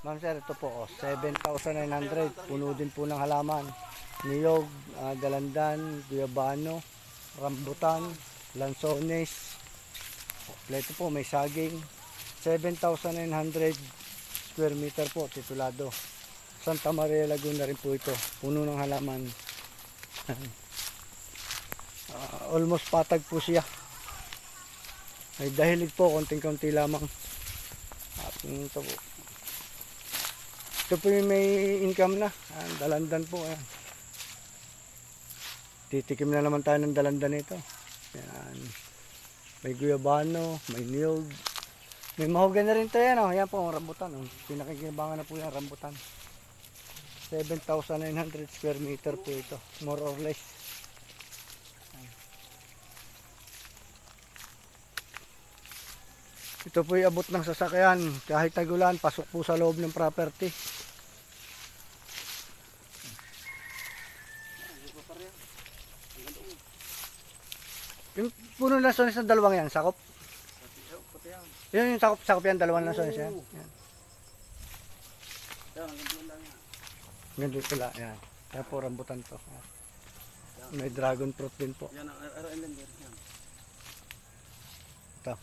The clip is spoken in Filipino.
Ma'am sir, ito po, 7,900. Puno din po ng halaman. Niyog, dalandan, guyabano, rambutan, lansones. Kompleto po, may saging. 7,900 square meter po, titulado. Santa Maria Laguna rin po ito. Puno ng halaman. Almost patag po siya. May dahilig po, konting-konti lamang. At ito po. Ito po yung may income na. Dalandan po. Ayan. Titikim na naman tayo ng dalandan ito. Ayan. May guyabano, may niyog. May mahogan na rin ito yan. Ayan po ang rambutan. Pinakikinabangan na po yung rambutan. 7,900 square meter po ito. More or less. Ito po yung abot ng sasakyan. Kahit tagulan, pasok po sa loob ng property. Yung puno ng lansones na dalawang yan, sakop? Yun yung sakop yan, dalawang lansones yan. Yan. Ganito pala, yan. Kaya po rambutan to. May dragon fruit din po. Ito.